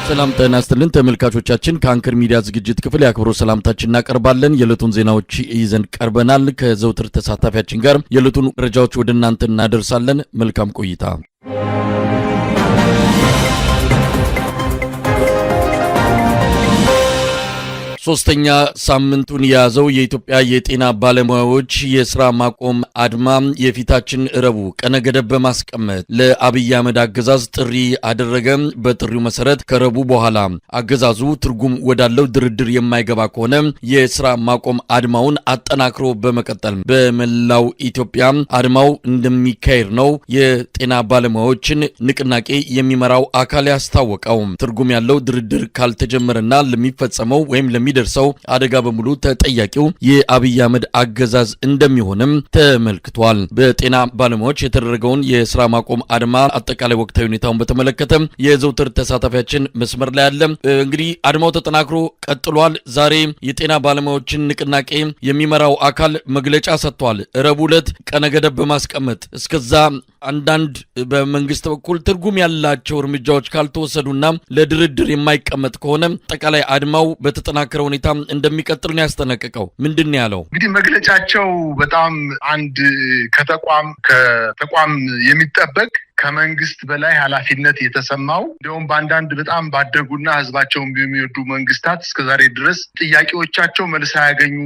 ሰላም ጤና ይስጥልን ተመልካቾቻችን ከአንከር ሚዲያ ዝግጅት ክፍል ያክብሮ ሰላምታችን እናቀርባለን። የዕለቱን ዜናዎች ይዘን ቀርበናል። ከዘውትር ተሳታፊያችን ጋር የዕለቱን መረጃዎች ወደ እናንተ እናደርሳለን። መልካም ቆይታ። ሶስተኛ ሳምንቱን የያዘው የኢትዮጵያ የጤና ባለሙያዎች የሥራ ማቆም አድማ የፊታችን ረቡዕ ቀነ ገደብ በማስቀመጥ ለአብይ አህመድ አገዛዝ ጥሪ አደረገ። በጥሪው መሰረት ከረቡዕ በኋላ አገዛዙ ትርጉም ወዳለው ድርድር የማይገባ ከሆነ የሥራ ማቆም አድማውን አጠናክሮ በመቀጠል በመላው ኢትዮጵያ አድማው እንደሚካሄድ ነው የጤና ባለሙያዎችን ንቅናቄ የሚመራው አካል ያስታወቀው። ትርጉም ያለው ድርድር ካልተጀመረና ለሚፈጸመው ወይም ደርሰው አደጋ በሙሉ ተጠያቂው የአብይ አህመድ አገዛዝ እንደሚሆንም ተመልክቷል። በጤና ባለሙያዎች የተደረገውን የሥራ ማቆም አድማ አጠቃላይ ወቅታዊ ሁኔታውን በተመለከተ የዘውትር ተሳታፊያችን መስመር ላይ አለ። እንግዲህ አድማው ተጠናክሮ ቀጥሏል። ዛሬ የጤና ባለሙያዎችን ንቅናቄ የሚመራው አካል መግለጫ ሰጥቷል። ረቡዕ ዕለት ቀነ ገደብ በማስቀመጥ እስከዛ አንዳንድ በመንግስት በኩል ትርጉም ያላቸው እርምጃዎች ካልተወሰዱና ለድርድር የማይቀመጥ ከሆነ አጠቃላይ አድማው በተጠናከረ ሁኔታ እንደሚቀጥል ነው ያስጠነቀቀው። ምንድን ያለው? እንግዲህ መግለጫቸው በጣም አንድ ከተቋም የሚጠበቅ ከመንግስት በላይ ኃላፊነት የተሰማው እንዲሁም በአንዳንድ በጣም ባደጉና ህዝባቸውን በሚወዱ መንግስታት እስከዛሬ ድረስ ጥያቄዎቻቸው መልስ ያገኙ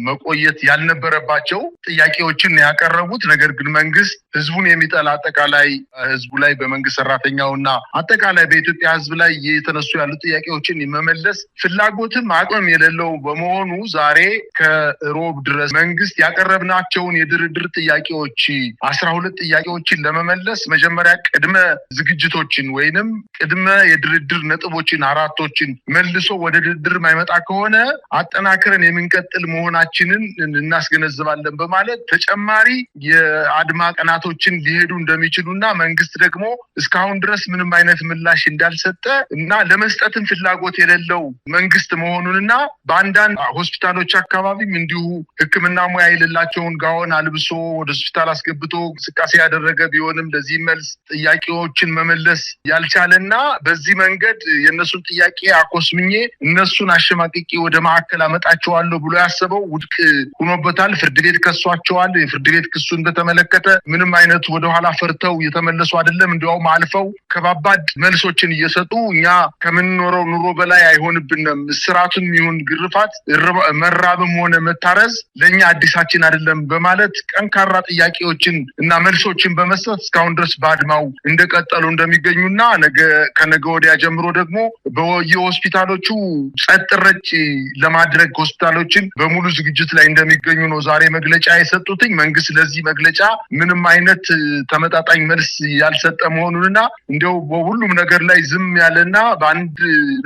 መቆየት ያልነበረባቸው ጥያቄዎችን ያቀረቡት፣ ነገር ግን መንግስት ህዝቡን የሚጠላ አጠቃላይ ህዝቡ ላይ በመንግስት ሰራተኛውና አጠቃላይ በኢትዮጵያ ህዝብ ላይ የተነሱ ያሉ ጥያቄዎችን የመመለስ ፍላጎትም አቅም የሌለው በመሆኑ ዛሬ ከሮብ ድረስ መንግስት ያቀረብናቸውን የድርድር ጥያቄዎች 12 ጥያቄዎችን ለመመለስ መጀመሪያ ቅድመ ዝግጅቶችን ወይንም ቅድመ የድርድር ነጥቦችን 4ቶችን መልሶ ወደ ድርድር ማይመጣ ከሆነ አጠናክረን የምንቀጥል መሆናችንን እናስገነዝባለን በማለት ተጨማሪ የአድማ ቀናቶችን ሊሄዱ እንደሚችሉና መንግስት ደግሞ እስካሁን ድረስ ምንም አይነት ምላሽ እንዳልሰጠ እና ለመስጠትም ፍላጎት የሌለው መንግስት መሆኑንና በአንዳንድ ሆስፒታሎች አካባቢም እንዲሁ ሕክምና ሙያ የሌላቸውን ጋውን አልብሶ ወደ ሆስፒታል አስገብቶ እንቅስቃሴ ያደረገ ቢሆንም ለዚህ መልስ ጥያቄዎችን መመለስ ያልቻለና በዚህ መንገድ የነሱን ጥያቄ አኮስምኜ እነሱን አሸማቅቄ ወደ ማዕከል አመጣቸዋለሁ ብሎ ያሰበው ውድቅ ሆኖበታል። ፍርድ ቤት ከሷቸዋል። የፍርድ ቤት ክሱን በተመለከተ ምንም አይነት ወደኋላ ፈርተው የተመለሱ አይደለም። እንዲያውም አልፈው ከባባድ መልሶችን እየሰጡ እኛ ከምንኖረው ኑሮ በላይ አይሆንብንም፣ እስራቱም ይሁን ግርፋት መራብም ሆነ መታረዝ ለኛ አዲሳችን አይደለም በማለት ጠንካራ ጥያቄዎችን እና መልሶችን በመስጠት እስካሁን ድረስ በአድማው እንደቀጠሉ እንደሚገኙና ከነገ ወዲያ ጀምሮ ደግሞ በየሆስፒታሎቹ ጸጥ ረጭ ለማድረግ ሆስፒታሎችን በሙሉ ዝግጅት ላይ እንደሚገኙ ነው ዛሬ መግለጫ የሰጡትኝ። መንግስት ለዚህ መግለጫ ምንም አይነት ተመጣጣኝ መልስ ያልሰጠ መሆኑንና እንዲያው በሁሉም ነገር ላይ ዝም ያለና በአንድ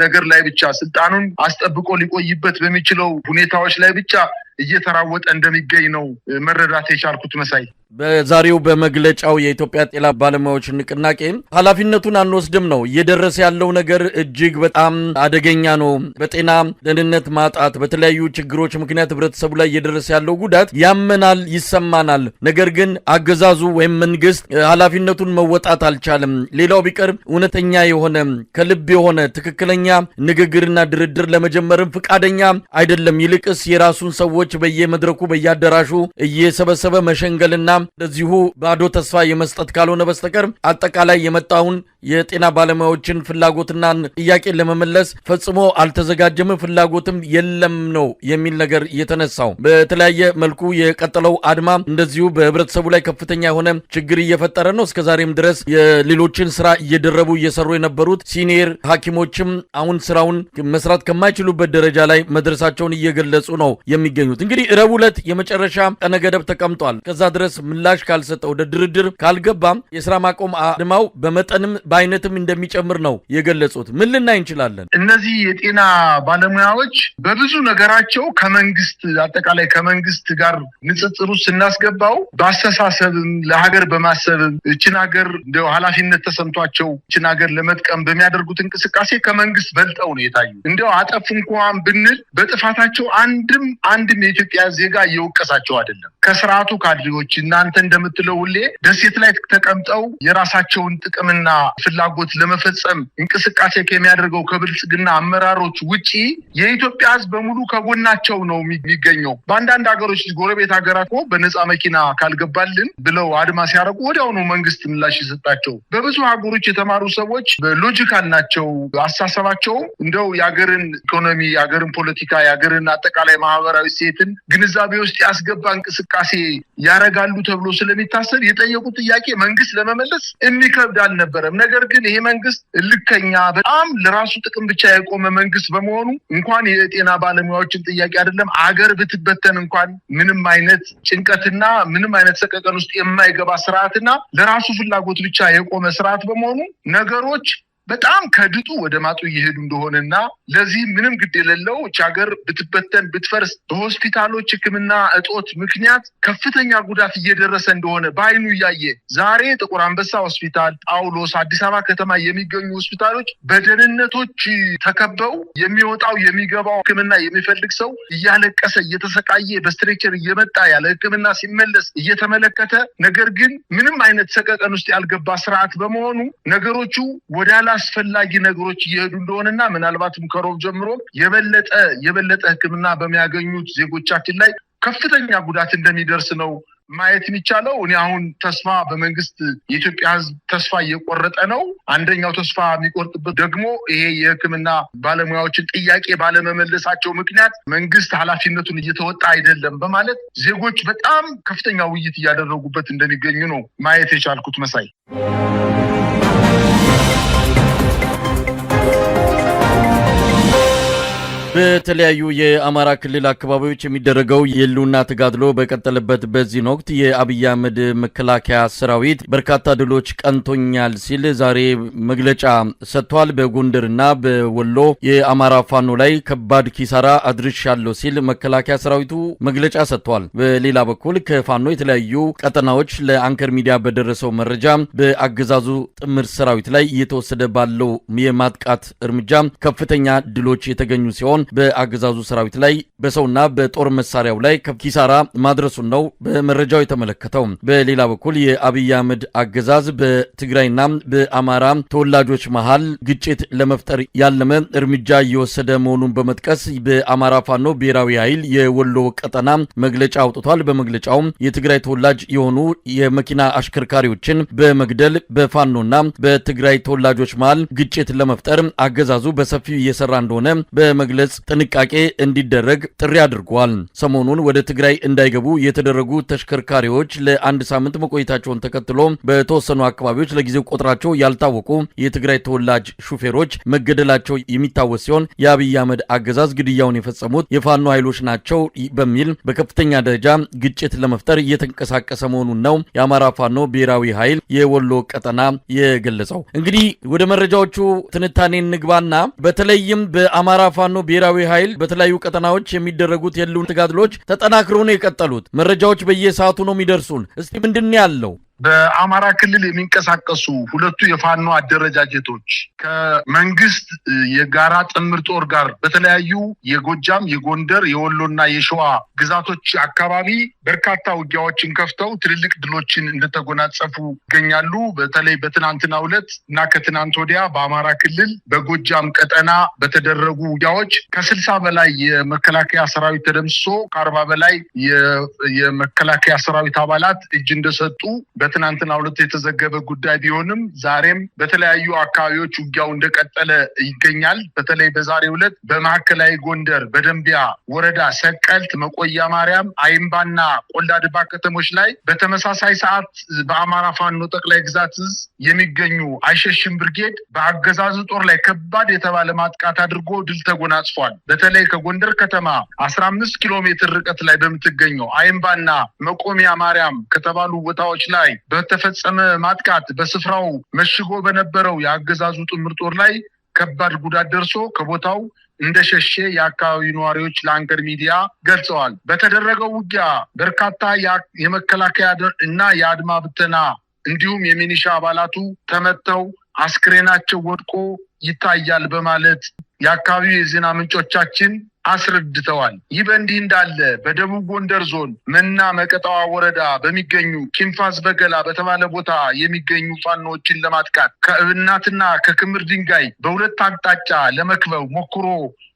ነገር ላይ ብቻ ስልጣኑን አስጠብቆ ሊቆይበት በሚችለው ሁኔታዎች ላይ ብቻ እየተራወጠ እንደሚገኝ ነው መረዳት የቻልኩት። መሳይ በዛሬው በመግለጫው የኢትዮጵያ ጤና ባለሙያዎች ንቅናቄ ኃላፊነቱን አንወስድም ነው። እየደረሰ ያለው ነገር እጅግ በጣም አደገኛ ነው። በጤና ደህንነት ማጣት፣ በተለያዩ ችግሮች ምክንያት ህብረተሰቡ ላይ እየደረሰ ያለው ጉዳት ያመናል፣ ይሰማናል። ነገር ግን አገዛዙ ወይም መንግስት ኃላፊነቱን መወጣት አልቻለም። ሌላው ቢቀር እውነተኛ የሆነ ከልብ የሆነ ትክክለኛ ንግግርና ድርድር ለመጀመርም ፍቃደኛ አይደለም። ይልቅስ የራሱን ሰዎች በየመድረኩ በየአዳራሹ እየሰበሰበ መሸንገልና እንደዚሁ ባዶ ተስፋ የመስጠት ካልሆነ በስተቀር አጠቃላይ የመጣውን የጤና ባለሙያዎችን ፍላጎትና ጥያቄ ለመመለስ ፈጽሞ አልተዘጋጀም፣ ፍላጎትም የለም ነው የሚል ነገር የተነሳው። በተለያየ መልኩ የቀጠለው አድማ እንደዚሁ በህብረተሰቡ ላይ ከፍተኛ የሆነ ችግር እየፈጠረ ነው። እስከዛሬም ድረስ የሌሎችን ስራ እየደረቡ እየሰሩ የነበሩት ሲኒየር ሐኪሞችም አሁን ስራውን መስራት ከማይችሉበት ደረጃ ላይ መድረሳቸውን እየገለጹ ነው የሚገኙት። እንግዲህ ረቡዕ ዕለት የመጨረሻ ቀነ ገደብ ተቀምጧል። ከዛ ድረስ ምላሽ ካልሰጠ ወደ ድርድር ካልገባም የሥራ ማቆም አድማው በመጠንም በአይነትም እንደሚጨምር ነው የገለጹት። ምን ልናይ እንችላለን? እነዚህ የጤና ባለሙያዎች በብዙ ነገራቸው አጠቃላይ ከመንግስት ጋር ንጽጽሩ ስናስገባው በአስተሳሰብም ለሀገር በማሰብም እችን ሀገር እንደው ኃላፊነት ተሰምቷቸው እችን ሀገር ለመጥቀም በሚያደርጉት እንቅስቃሴ ከመንግስት በልጠው ነው የታዩ። እንደው አጠፉ እንኳን ብንል በጥፋታቸው አንድም የኢትዮጵያ ዜጋ እየወቀሳቸው አይደለም። ከስርዓቱ ካድሬዎች እናንተ እንደምትለው ሁሌ ደሴት ላይ ተቀምጠው የራሳቸውን ጥቅምና ፍላጎት ለመፈጸም እንቅስቃሴ ከሚያደርገው ከብልጽግና አመራሮች ውጪ የኢትዮጵያ ሕዝብ በሙሉ ከጎናቸው ነው የሚገኘው። በአንዳንድ ሀገሮች ጎረቤት ሀገራት በነፃ መኪና ካልገባልን ብለው አድማ ሲያደርጉ ወዲያው ነው መንግስት ምላሽ ይሰጣቸው። በብዙ ሀገሮች የተማሩ ሰዎች ሎጂካል ናቸው። አስተሳሰባቸው እንደው የሀገርን ኢኮኖሚ፣ የሀገርን ፖለቲካ፣ የሀገርን አጠቃላይ ማህበራዊ ሴትን ግንዛቤ ውስጥ ያስገባ እንቅስቃሴ ያረጋሉ ተብሎ ስለሚታሰብ የጠየቁት ጥያቄ መንግስት ለመመለስ የሚከብድ አልነበረም። ነገር ግን ይሄ መንግስት ልከኛ በጣም ለራሱ ጥቅም ብቻ የቆመ መንግስት በመሆኑ እንኳን የጤና ባለሙያዎችን ጥያቄ አይደለም አገር ብትበተን እንኳን ምንም አይነት ጭንቀትና ምንም አይነት ሰቀቀን ውስጥ የማይገባ ስርዓትና ለራሱ ፍላጎት ብቻ የቆመ ስርዓት በመሆኑ ነገሮች በጣም ከድጡ ወደ ማጡ እየሄዱ እንደሆነና ለዚህ ምንም ግድ የሌለው ሀገር ብትበተን ብትፈርስ በሆስፒታሎች ሕክምና እጦት ምክንያት ከፍተኛ ጉዳት እየደረሰ እንደሆነ በአይኑ እያየ ዛሬ ጥቁር አንበሳ ሆስፒታል፣ ጳውሎስ፣ አዲስ አበባ ከተማ የሚገኙ ሆስፒታሎች በደህንነቶች ተከበው የሚወጣው የሚገባው ሕክምና የሚፈልግ ሰው እያለቀሰ እየተሰቃየ በስትሬቸር እየመጣ ያለ ሕክምና ሲመለስ እየተመለከተ ነገር ግን ምንም አይነት ሰቀቀን ውስጥ ያልገባ ስርዓት በመሆኑ ነገሮቹ ወደ አስፈላጊ ነገሮች እየሄዱ እንደሆነና ምናልባትም ከሮብ ጀምሮ የበለጠ ሕክምና በሚያገኙት ዜጎቻችን ላይ ከፍተኛ ጉዳት እንደሚደርስ ነው ማየት የሚቻለው። እኔ አሁን ተስፋ በመንግስት የኢትዮጵያ ሕዝብ ተስፋ እየቆረጠ ነው። አንደኛው ተስፋ የሚቆርጥበት ደግሞ ይሄ የሕክምና ባለሙያዎችን ጥያቄ ባለመመለሳቸው ምክንያት መንግስት ኃላፊነቱን እየተወጣ አይደለም በማለት ዜጎች በጣም ከፍተኛ ውይይት እያደረጉበት እንደሚገኙ ነው ማየት የቻልኩት። መሳይ በተለያዩ የአማራ ክልል አካባቢዎች የሚደረገው የህልውና ተጋድሎ በቀጠለበት በዚህ ወቅት የአብይ አህመድ መከላከያ ሰራዊት በርካታ ድሎች ቀንቶኛል ሲል ዛሬ መግለጫ ሰጥቷል። በጎንደርና በወሎ የአማራ ፋኖ ላይ ከባድ ኪሳራ አድርሻለሁ ሲል መከላከያ ሰራዊቱ መግለጫ ሰጥቷል። በሌላ በኩል ከፋኖ የተለያዩ ቀጠናዎች ለአንከር ሚዲያ በደረሰው መረጃ በአገዛዙ ጥምር ሰራዊት ላይ እየተወሰደ ባለው የማጥቃት እርምጃ ከፍተኛ ድሎች የተገኙ ሲሆን በአገዛዙ ሰራዊት ላይ በሰውና በጦር መሳሪያው ላይ ኪሳራ ማድረሱን ነው በመረጃው የተመለከተው። በሌላ በኩል የአብይ አህመድ አገዛዝ በትግራይና በአማራ ተወላጆች መሃል ግጭት ለመፍጠር ያለመ እርምጃ እየወሰደ መሆኑን በመጥቀስ በአማራ ፋኖ ብሔራዊ ኃይል የወሎ ቀጠና መግለጫ አውጥቷል። በመግለጫውም የትግራይ ተወላጅ የሆኑ የመኪና አሽከርካሪዎችን በመግደል በፋኖና በትግራይ ተወላጆች መሃል ግጭት ለመፍጠር አገዛዙ በሰፊው እየሰራ እንደሆነ በመግለጽ ጥንቃቄ እንዲደረግ ጥሪ አድርጓል። ሰሞኑን ወደ ትግራይ እንዳይገቡ የተደረጉ ተሽከርካሪዎች ለአንድ ሳምንት መቆየታቸውን ተከትሎ በተወሰኑ አካባቢዎች ለጊዜው ቁጥራቸው ያልታወቁ የትግራይ ተወላጅ ሹፌሮች መገደላቸው የሚታወስ ሲሆን የአብይ አህመድ አገዛዝ ግድያውን የፈጸሙት የፋኖ ኃይሎች ናቸው በሚል በከፍተኛ ደረጃ ግጭት ለመፍጠር እየተንቀሳቀሰ መሆኑን ነው የአማራ ፋኖ ብሔራዊ ኃይል የወሎ ቀጠና የገለጸው። እንግዲህ ወደ መረጃዎቹ ትንታኔ እንግባና በተለይም በአማራ ፋኖ ብሔራዊ ኃይል በተለያዩ ቀጠናዎች የሚደረጉት የህልውና ተጋድሎች ተጠናክረው ነው የቀጠሉት። መረጃዎች በየሰዓቱ ነው የሚደርሱን። እስቲ ምንድን ያለው? በአማራ ክልል የሚንቀሳቀሱ ሁለቱ የፋኖ አደረጃጀቶች ከመንግስት የጋራ ጥምር ጦር ጋር በተለያዩ የጎጃም፣ የጎንደር፣ የወሎና የሸዋ ግዛቶች አካባቢ በርካታ ውጊያዎችን ከፍተው ትልልቅ ድሎችን እንደተጎናጸፉ ይገኛሉ። በተለይ በትናንትናው ዕለት እና ከትናንት ወዲያ በአማራ ክልል በጎጃም ቀጠና በተደረጉ ውጊያዎች ከ60 በላይ የመከላከያ ሰራዊት ተደምስሶ ከ40 በላይ የመከላከያ ሰራዊት አባላት እጅ እንደሰጡ በትናንትናው ዕለት የተዘገበ ጉዳይ ቢሆንም ዛሬም በተለያዩ አካባቢዎች ውጊያው እንደቀጠለ ይገኛል። በተለይ በዛሬው ዕለት በማዕከላዊ ጎንደር በደንቢያ ወረዳ ሰቀልት፣ መቆያ ማርያም፣ አይምባና ቆላድባ ከተሞች ላይ በተመሳሳይ ሰዓት በአማራ ፋኖ ጠቅላይ ግዛት እዝ የሚገኙ አይሸሽም ብርጌድ በአገዛዙ ጦር ላይ ከባድ የተባለ ማጥቃት አድርጎ ድል ተጎናጽፏል። በተለይ ከጎንደር ከተማ 15 ኪሎ ሜትር ርቀት ላይ በምትገኘው አይምባና መቆሚያ ማርያም ከተባሉ ቦታዎች ላይ በተፈጸመ ማጥቃት በስፍራው መሽጎ በነበረው የአገዛዙ ጥምር ጦር ላይ ከባድ ጉዳት ደርሶ ከቦታው እንደሸሸ የአካባቢው ነዋሪዎች ለአንከር ሚዲያ ገልጸዋል። በተደረገው ውጊያ በርካታ የመከላከያ እና የአድማ ብተና እንዲሁም የሚኒሻ አባላቱ ተመተው አስክሬናቸው ወድቆ ይታያል በማለት የአካባቢው የዜና ምንጮቻችን አስረድተዋል። ይህ በእንዲህ እንዳለ በደቡብ ጎንደር ዞን መና መቀጣዋ ወረዳ በሚገኙ ኪንፋዝ በገላ በተባለ ቦታ የሚገኙ ፋኖዎችን ለማጥቃት ከእብናትና ከክምር ድንጋይ በሁለት አቅጣጫ ለመክበብ ሞክሮ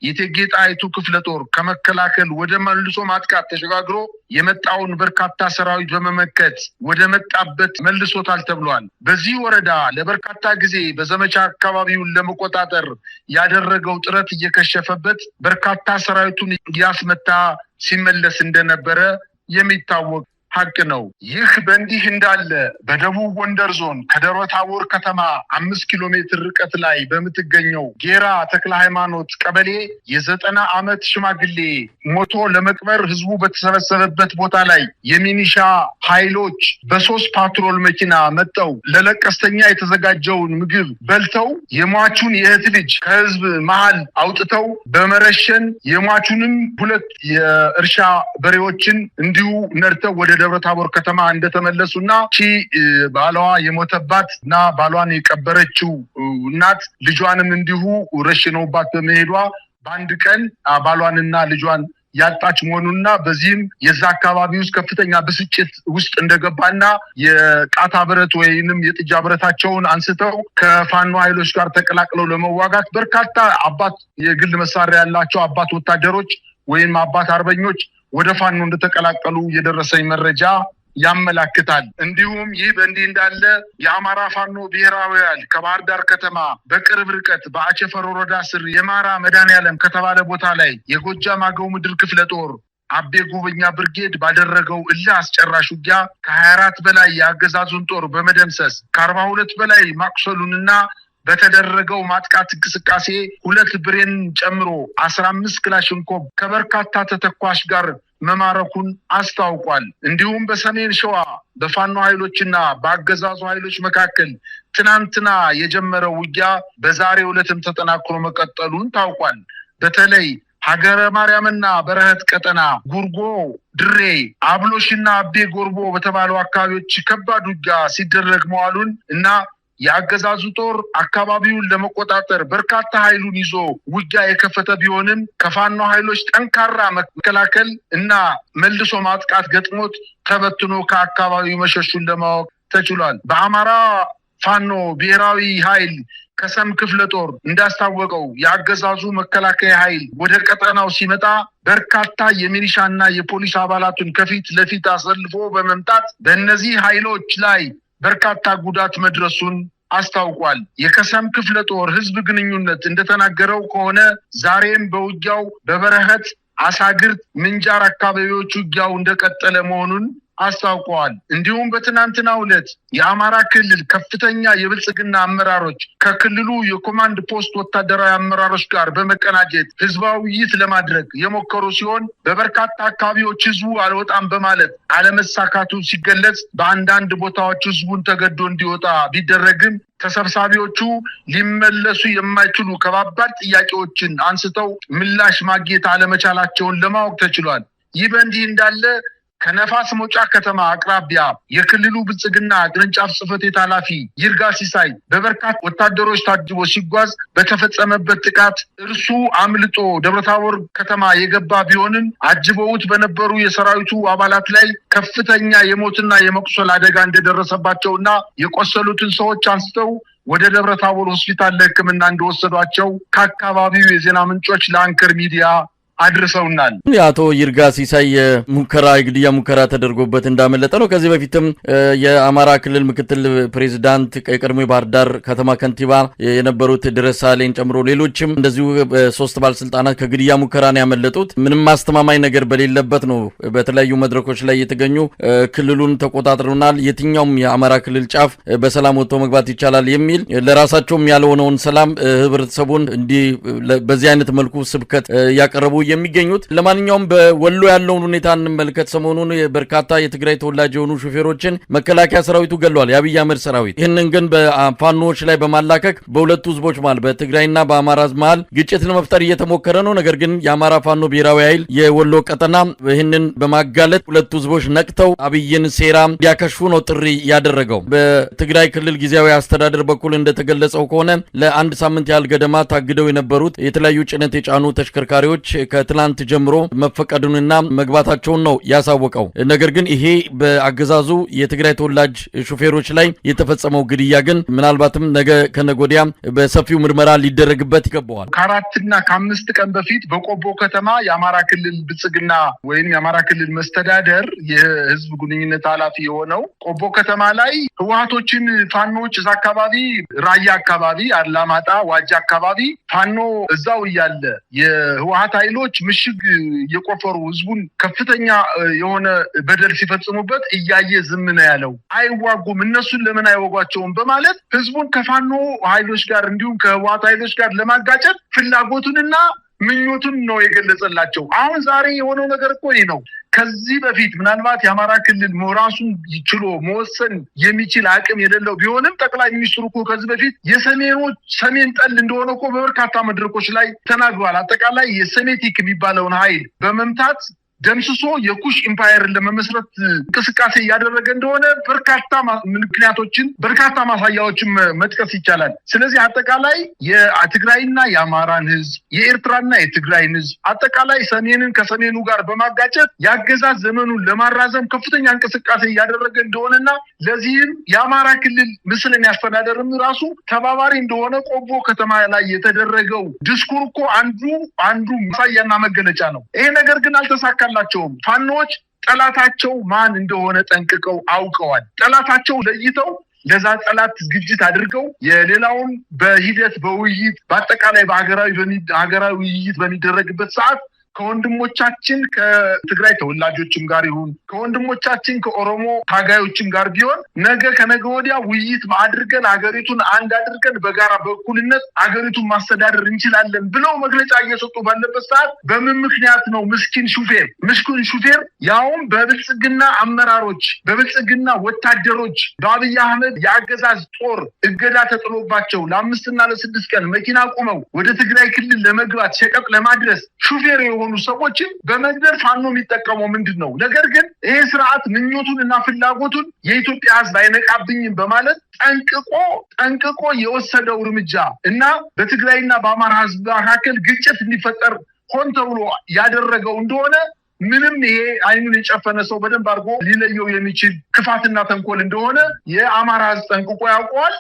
የእቴጌ ጣይቱ ክፍለ ጦር ከመከላከል ወደ መልሶ ማጥቃት ተሸጋግሮ የመጣውን በርካታ ሰራዊት በመመከት ወደ መጣበት መልሶታል ተብሏል። በዚህ ወረዳ ለበርካታ ጊዜ በዘመቻ አካባቢውን ለመቆጣጠር ያደረገው ጥረት እየከሸፈበት በርካታ ሰራዊቱን እያስመታ ሲመለስ እንደነበረ የሚታወቅ ሀቅ ነው። ይህ በእንዲህ እንዳለ በደቡብ ጎንደር ዞን ከደብረ ታቦር ከተማ 5 ኪሎ ሜትር ርቀት ላይ በምትገኘው ጌራ ተክለ ሃይማኖት ቀበሌ የ90 ዓመት ሽማግሌ ሞቶ ለመቅበር ህዝቡ በተሰበሰበበት ቦታ ላይ የሚኒሻ ኃይሎች በ3 ፓትሮል መኪና መጠው ለለቀስተኛ የተዘጋጀውን ምግብ በልተው የሟቹን የእህት ልጅ ከህዝብ መሃል አውጥተው በመረሸን የሟቹንም 2 የእርሻ በሬዎችን እንዲሁ ነርተው ወደ ደብረ ታቦር ከተማ እንደተመለሱና ባሏ የሞተባት እና ባሏን የቀበረችው እናት ልጇንም እንዲሁ ረሽነውባት በመሄዷ በአንድ ቀን ባሏንና ልጇን ያጣች መሆኑና በዚህም የዛ አካባቢ ውስጥ ከፍተኛ ብስጭት ውስጥ እንደገባና የቃታ ብረት ወይንም የጥጃ ብረታቸውን አንስተው ከፋኖ ኃይሎች ጋር ተቀላቅለው ለመዋጋት በርካታ አባት የግል መሳሪያ ያላቸው አባት ወታደሮች ወይም አባት አርበኞች ወደ ፋኖ እንደተቀላቀሉ የደረሰኝ መረጃ ያመላክታል። እንዲሁም ይህ በእንዲህ እንዳለ የአማራ ፋኖ ብሔራዊ ኃይል ከባህር ዳር ከተማ በቅርብ ርቀት በአቸፈር ወረዳ ስር የማራ መድኃኔዓለም ከተባለ ቦታ ላይ የጎጃም አገው ምድር ክፍለ ጦር አቤ ጎበኛ ብርጌድ ባደረገው እልህ አስጨራሽ ውጊያ ከ24 በላይ የአገዛዙን ጦር በመደምሰስ ከ42 በላይ ማቁሰሉንና በተደረገው ማጥቃት እንቅስቃሴ 2 ብሬን ጨምሮ 15 ክላሽንኮቭ ከበርካታ ተተኳሽ ጋር መማረኩን አስታውቋል። እንዲሁም በሰሜን ሸዋ በፋኖ ኃይሎችና በአገዛዙ ኃይሎች መካከል ትናንትና የጀመረው ውጊያ በዛሬው ዕለትም ተጠናክሮ መቀጠሉን ታውቋል። በተለይ ሀገረ ማርያምና በረህት ቀጠና ጉርጎ፣ ድሬ፣ አብሎሽና አቤ ጎርቦ በተባሉ አካባቢዎች ከባድ ውጊያ ሲደረግ መዋሉን እና የአገዛዙ ጦር አካባቢውን ለመቆጣጠር በርካታ ኃይሉን ይዞ ውጊያ የከፈተ ቢሆንም ከፋኖ ኃይሎች ጠንካራ መከላከል እና መልሶ ማጥቃት ገጥሞት ተበትኖ ከአካባቢው መሸሹን ለማወቅ ተችሏል። በአማራ ፋኖ ብሔራዊ ኃይል ከሰም ክፍለ ጦር እንዳስታወቀው የአገዛዙ መከላከያ ኃይል ወደ ቀጠናው ሲመጣ በርካታ የሚሊሻና የፖሊስ አባላቱን ከፊት ለፊት አሰልፎ በመምጣት በእነዚህ ኃይሎች ላይ በርካታ ጉዳት መድረሱን አስታውቋል። የከሰም ክፍለ ጦር ህዝብ ግንኙነት እንደተናገረው ከሆነ ዛሬም በውጊያው በበረህት፣ አሳግርት፣ ምንጃር አካባቢዎች ውጊያው እንደቀጠለ መሆኑን አስታውቀዋል። እንዲሁም በትናንትናው ዕለት የአማራ ክልል ከፍተኛ የብልጽግና አመራሮች ከክልሉ የኮማንድ ፖስት ወታደራዊ አመራሮች ጋር በመቀናጀት ህዝባዊ ውይይት ለማድረግ የሞከሩ ሲሆን በበርካታ አካባቢዎች ህዝቡ አልወጣም በማለት አለመሳካቱ ሲገለጽ፣ በአንዳንድ ቦታዎች ህዝቡን ተገዶ እንዲወጣ ቢደረግም ተሰብሳቢዎቹ ሊመለሱ የማይችሉ ከባባድ ጥያቄዎችን አንስተው ምላሽ ማግኘት አለመቻላቸውን ለማወቅ ተችሏል። ይህ በእንዲህ እንዳለ ከነፋስ መውጫ ከተማ አቅራቢያ የክልሉ ብልጽግና ቅርንጫፍ ጽሕፈት ቤት ኃላፊ ይርጋ ሲሳይ በበርካታ ወታደሮች ታጅቦ ሲጓዝ በተፈጸመበት ጥቃት እርሱ አምልጦ ደብረታቦር ከተማ የገባ ቢሆንም አጅበውት በነበሩ የሰራዊቱ አባላት ላይ ከፍተኛ የሞትና የመቁሰል አደጋ እንደደረሰባቸውና የቆሰሉትን ሰዎች አንስተው ወደ ደብረታቦር ሆስፒታል ለሕክምና እንደወሰዷቸው ከአካባቢው የዜና ምንጮች ለአንከር ሚዲያ አድርሰውናል። የአቶ ይርጋ ሲሳይ የግድያ ሙከራ ተደርጎበት እንዳመለጠ ነው። ከዚህ በፊትም የአማራ ክልል ምክትል ፕሬዚዳንት የቀድሞ የባህር ዳር ከተማ ከንቲባ የነበሩት ድረስ ሳሌን ጨምሮ ሌሎችም እንደዚሁ 3 ባለስልጣናት ከግድያ ሙከራ ነው ያመለጡት። ምንም ማስተማማኝ ነገር በሌለበት ነው በተለያዩ መድረኮች ላይ የተገኙ ክልሉን ተቆጣጥረናል፣ የትኛውም የአማራ ክልል ጫፍ በሰላም ወጥቶ መግባት ይቻላል የሚል ለራሳቸውም ያልሆነውን ሰላም ህብረተሰቡን እንዲህ በዚህ አይነት መልኩ ስብከት ያቀረቡ የሚገኙት። ለማንኛውም በወሎ ያለውን ሁኔታ እንመልከት። ሰሞኑን በርካታ የትግራይ ተወላጅ የሆኑ ሹፌሮችን መከላከያ ሰራዊቱ ገለዋል፣ የአብይ አህመድ ሰራዊት። ይህንን ግን በፋኖዎች ላይ በማላከክ በሁለቱ ህዝቦች መሃል በትግራይና በአማራ መሃል ግጭት ለመፍጠር እየተሞከረ ነው። ነገር ግን የአማራ ፋኖ ብሔራዊ ኃይል የወሎ ቀጠና ይህንን በማጋለጥ ሁለቱ ህዝቦች ነቅተው አብይን ሴራ እንዲያከሽፉ ነው ጥሪ ያደረገው። በትግራይ ክልል ጊዜያዊ አስተዳደር በኩል እንደተገለጸው ከሆነ ለአንድ ሳምንት ያህል ገደማ ታግደው የነበሩት የተለያዩ ጭነት የጫኑ ተሽከርካሪዎች ከትላንት ጀምሮ መፈቀዱንና መግባታቸውን ነው ያሳወቀው። ነገር ግን ይሄ በአገዛዙ የትግራይ ተወላጅ ሹፌሮች ላይ የተፈጸመው ግድያ ግን ምናልባትም ነገ ከነጎዲያ በሰፊው ምርመራ ሊደረግበት ይገባዋል። ከ4 እና ከ5 ቀን በፊት በቆቦ ከተማ የአማራ ክልል ብልጽግና ወይም የአማራ ክልል መስተዳደር የህዝብ ግንኙነት ኃላፊ የሆነው ቆቦ ከተማ ላይ ህወሓቶችን ፋኖች እዛ አካባቢ ራያ አካባቢ አላማጣ ዋጃ አካባቢ ፋኖ እዛው እያለ የህወሓት ኃይሎች ምሽግ እየቆፈሩ ህዝቡን ከፍተኛ የሆነ በደል ሲፈጽሙበት እያየ ዝም ነው ያለው። አይዋጉም፣ እነሱን ለምን አይወጓቸውም በማለት ህዝቡን ከፋኖ ኃይሎች ጋር እንዲሁም ከህወሓት ኃይሎች ጋር ለማጋጨት ፍላጎቱንና ምኞቱን ነው የገለጸላቸው። አሁን ዛሬ የሆነው ነገር እኮ ይህ ነው። ከዚህ በፊት ምናልባት የአማራ ክልል ራሱን ችሎ መወሰን የሚችል አቅም የሌለው ቢሆንም ጠቅላይ ሚኒስትሩ እኮ ከዚህ በፊት የሰሜኖች ሰሜን ጠል እንደሆነ እኮ በበርካታ መድረኮች ላይ ተናግሯል። አጠቃላይ የሴሜቲክ የሚባለውን ኃይል በመምታት ደምስሶ የኩሽ ኢምፓየርን ለመመስረት እንቅስቃሴ እያደረገ እንደሆነ በርካታ ምክንያቶችን በርካታ ማሳያዎችን መጥቀስ ይቻላል። ስለዚህ አጠቃላይ የትግራይና የአማራን ህዝብ የኤርትራና የትግራይን ህዝብ አጠቃላይ ሰሜንን ከሰሜኑ ጋር በማጋጨት የአገዛዝ ዘመኑን ለማራዘም ከፍተኛ እንቅስቃሴ እያደረገ እንደሆነና ለዚህም የአማራ ክልል ምስልን ያስተዳደርም ራሱ ተባባሪ እንደሆነ ቆቦ ከተማ ላይ የተደረገው ዲስኩር እኮ አንዱ ማሳያና መገለጫ ነው። ይሄ ነገር ግን አልተሳካ ላቸውም። ፋኖች ጠላታቸው ማን እንደሆነ ጠንቅቀው አውቀዋል። ጠላታቸው ለይተው ለዛ ጠላት ዝግጅት አድርገው የሌላውን በሂደት በውይይት በአጠቃላይ በሀገራዊ ውይይት በሚደረግበት ሰዓት ከወንድሞቻችን ከትግራይ ተወላጆችም ጋር ይሁን ከወንድሞቻችን ከኦሮሞ ታጋዮችም ጋር ቢሆን ነገ ከነገ ወዲያ ውይይት አድርገን ሀገሪቱን አንድ አድርገን በጋራ በእኩልነት ሀገሪቱን ማስተዳደር እንችላለን ብለው መግለጫ እየሰጡ ባለበት ሰዓት በምን ምክንያት ነው ምስኪን ሹፌር ያውም በብልጽግና አመራሮች በብልጽግና ወታደሮች በአብይ አህመድ የአገዛዝ ጦር እገዳ ተጥሎባቸው ለ5 እና ለ6 ቀን መኪና ቆመው ወደ ትግራይ ክልል ለመግባት ሸቀጥ ለማድረስ ሹፌር የሆኑ ሰዎችን በመግደል ፋኖ የሚጠቀመው ምንድን ነው? ነገር ግን ይሄ ስርዓት ምኞቱን እና ፍላጎቱን የኢትዮጵያ ህዝብ አይነቃብኝም በማለት ጠንቅቆ የወሰደው እርምጃ እና በትግራይና በአማራ ህዝብ መካከል ግጭት እንዲፈጠር ሆን ተብሎ ያደረገው እንደሆነ ምንም ይሄ አይኑን የጨፈነ ሰው በደንብ አድርጎ ሊለየው የሚችል ክፋትና ተንኮል እንደሆነ የአማራ ህዝብ ጠንቅቆ ያውቀዋል።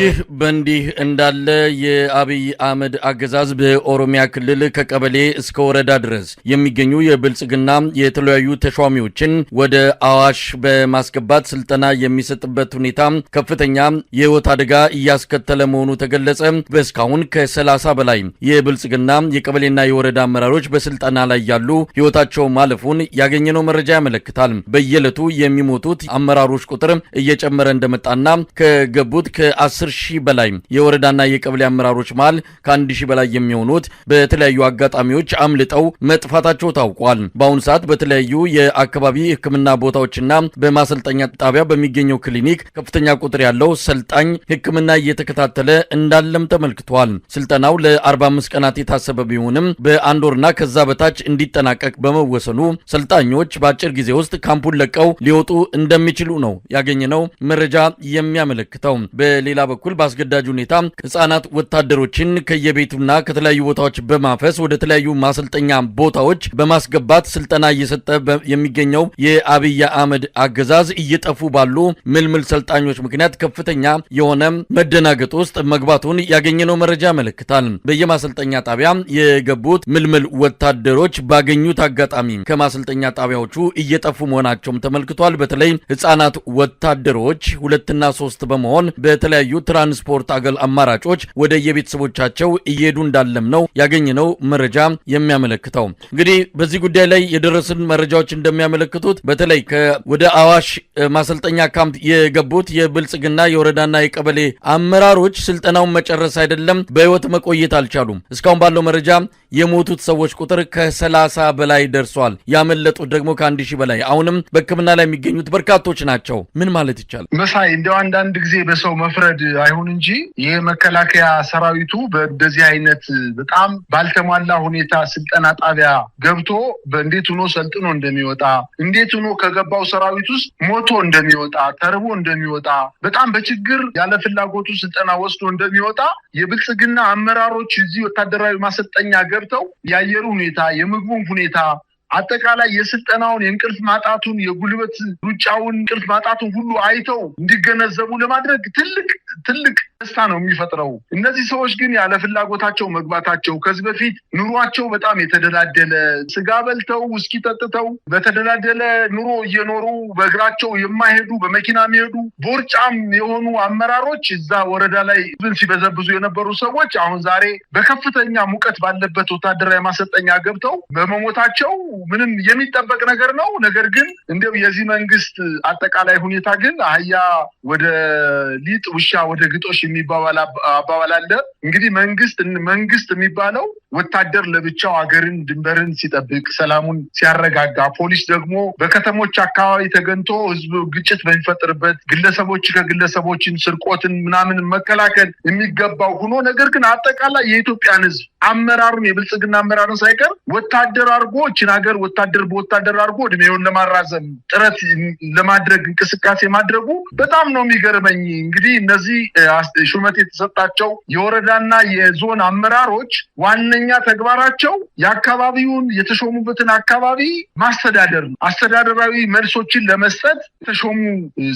ይህ በእንዲህ እንዳለ የአብይ አህመድ አገዛዝ በኦሮሚያ ክልል ከቀበሌ እስከ ወረዳ ድረስ የሚገኙ የብልጽግና የተለያዩ ተሿሚዎችን ወደ አዋሽ በማስገባት ስልጠና የሚሰጥበት ሁኔታ ከፍተኛ የህይወት አደጋ እያስከተለ መሆኑ ተገለጸ። በእስካሁን ከ30 በላይ የብልጽግና የቀበሌና የወረዳ አመራሮች በስልጠና ላይ ያሉ ህይወታቸው ማለፉን ያገኘነው መረጃ ያመለክታል። በየዕለቱ የሚሞቱት አመራሮች ቁጥር እየጨመረ እንደመጣና ከገቡት ከ10 ሺህ በላይ የወረዳና የቀበሌ አመራሮች መሃል ከ1000 በላይ የሚሆኑት በተለያዩ አጋጣሚዎች አምልጠው መጥፋታቸው ታውቋል። በአሁኑ ሰዓት በተለያዩ የአካባቢ ሕክምና ቦታዎችና በማሰልጠኛ ጣቢያ በሚገኘው ክሊኒክ ከፍተኛ ቁጥር ያለው ሰልጣኝ ሕክምና እየተከታተለ እንዳለም ተመልክቷል። ስልጠናው ለ45 ቀናት የታሰበ ቢሆንም በአንድ ወርና ከዛ በታች እንዲጠናቀቅ በመወሰኑ ሰልጣኞች በአጭር ጊዜ ውስጥ ካምፑን ለቀው ሊወጡ እንደሚችሉ ነው ያገኘነው መረጃ የሚያመለክተው። በሌላ በኩል በአስገዳጅ ሁኔታ ህጻናት ወታደሮችን ከየቤቱና ከተለያዩ ቦታዎች በማፈስ ወደ ተለያዩ ማሰልጠኛ ቦታዎች በማስገባት ስልጠና እየሰጠ የሚገኘው የአብይ አህመድ አገዛዝ እየጠፉ ባሉ ምልምል ሰልጣኞች ምክንያት ከፍተኛ የሆነ መደናገጥ ውስጥ መግባቱን ያገኘነው መረጃ ያመለክታል። በየማሰልጠኛ ጣቢያ የገቡት ምልምል ወታደሮች ባገኙት አጋጣሚ ከማሰልጠኛ ጣቢያዎቹ እየጠፉ መሆናቸውም ተመልክቷል። በተለይ ህጻናት ወታደሮች 2 እና 3 በመሆን በተለያዩ ትራንስፖርት አማራጮች ወደ የቤተሰቦቻቸው እየሄዱ እንዳለም ነው ያገኘነው መረጃ የሚያመለክተው። እንግዲህ በዚህ ጉዳይ ላይ የደረሱን መረጃዎች እንደሚያመለክቱት በተለይ ወደ አዋሽ ማሰልጠኛ ካምፕ የገቡት የብልጽግና የወረዳና የቀበሌ አመራሮች ስልጠናውን መጨረስ አይደለም በህይወት መቆየት አልቻሉም። እስካሁን ባለው መረጃ የሞቱት ሰዎች ቁጥር ከ30 በላይ ደርሷል። ያመለጡት ደግሞ ከ1000 በላይ። አሁንም በሕክምና ላይ የሚገኙት በርካቶች ናቸው። ምን ማለት ይቻላል? መሳይ እንደው አንዳንድ ጊዜ በሰው መፍረድ አይሁን እንጂ ይሄ መከላከያ ሰራዊቱ በእንደዚህ አይነት በጣም ባልተሟላ ሁኔታ ስልጠና ጣቢያ ገብቶ እንዴት ሆኖ ሰልጥኖ እንደሚወጣ፣ እንዴት ሆኖ ከገባው ሰራዊት ውስጥ ሞቶ እንደሚወጣ፣ ተርቦ እንደሚወጣ፣ በጣም በችግር ያለ ፍላጎቱ ስልጠና ወስዶ እንደሚወጣ የብልጽግና አመራሮች እዚህ ወታደራዊ ማሰልጠኛ ገብተው የአየሩ ሁኔታ፣ የምግቡን ሁኔታ፣ አጠቃላይ የስልጠናውን የእንቅልፍ ማጣቱን፣ የጉልበት ሩጫውን እንቅልፍ ማጣቱን ሁሉ አይተው እንዲገነዘቡ ለማድረግ ትልቅ ደስታ ነው የሚፈጥረው። እነዚህ ሰዎች ግን ያለ ፍላጎታቸው መግባታቸው ከዚህ በፊት ኑሯቸው በጣም የተደላደለ ስጋ በልተው ውስኪ ጠጥተው በተደላደለ ኑሮ እየኖሩ በእግራቸው የማይሄዱ በመኪና የሚሄዱ ቦርጫም የሆኑ አመራሮች እዛ ወረዳ ላይ ሲበዘብዙ የነበሩ ሰዎች አሁን ዛሬ በከፍተኛ ሙቀት ባለበት ወታደራዊ ማሰልጠኛ ገብተው በመሞታቸው ምንም የሚጠበቅ ነገር ነው። ነገር ግን እንደው የዚህ መንግስት አጠቃላይ ሁኔታ ግን አህያ ወደ ሊጥ ውሻ ወደ ግጦሽ የሚባል አባባል አለ። እንግዲህ መንግስት የሚባለው ወታደር ለብቻው ሀገርን ድንበርን ሲጠብቅ ሰላሙን ሲያረጋጋ፣ ፖሊስ ደግሞ በከተሞች አካባቢ ተገንቶ ህዝብ ግጭት በሚፈጥርበት ግለሰቦች ከግለሰቦችን ስርቆትን ምናምን መከላከል የሚገባው ሆኖ ነገር ግን አጠቃላይ የኢትዮጵያን ህዝብ አመራሩን የብልጽግና አመራሩን ሳይቀር ወታደር አድርጎ እችን ሀገር ወታደር በወታደር አድርጎ እድሜውን ለማራዘም ጥረት ለማድረግ እንቅስቃሴ ማድረጉ በጣም ነው የሚገርመኝ። እንግዲህ እነዚህ ሹመት የተሰጣቸው የወረዳና የዞን አመራሮች ዋነኛ ተግባራቸው የአካባቢውን የተሾሙበትን አካባቢ ማስተዳደር ነው። አስተዳደራዊ መልሶችን ለመስጠት የተሾሙ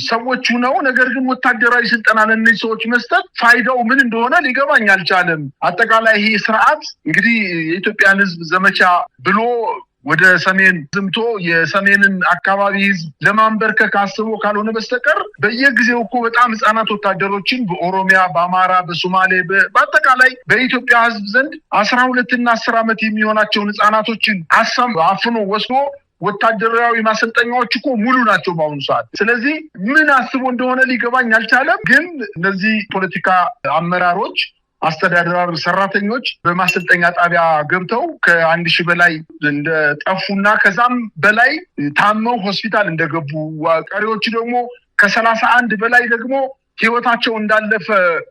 ሰዎች ነው። ነገር ግን ወታደራዊ ስልጠና ለእነዚህ ሰዎች መስጠት ፋይዳው ምን እንደሆነ ሊገባኝ አልቻለም። አጠቃላይ ይሄ ስርዓት እንግዲህ የኢትዮጵያን ህዝብ ዘመቻ ብሎ ወደ ሰሜን ዝምቶ የሰሜንን አካባቢ ህዝብ ለማንበርከክ አስቦ ካልሆነ በስተቀር በየጊዜው እኮ በጣም ህጻናት ወታደሮችን በኦሮሚያ፣ በአማራ፣ በሶማሌ በአጠቃላይ በኢትዮጵያ ህዝብ ዘንድ 12 እና 10 ዓመት የሚሆናቸውን ህጻናቶችን አፍኖ ወስዶ ወታደራዊ ማሰልጠኛዎች እኮ ሙሉ ናቸው በአሁኑ ሰዓት። ስለዚህ ምን አስቦ እንደሆነ ሊገባኝ አልቻለም። ግን እነዚህ ፖለቲካ አመራሮች አስተዳደራዊ ሰራተኞች በማሰልጠኛ ጣቢያ ገብተው ከ1000 በላይ እንደጠፉና ከዛም በላይ ታመው ሆስፒታል እንደገቡ፣ ቀሪዎቹ ደግሞ ከ31 በላይ ደግሞ ህይወታቸው እንዳለፈ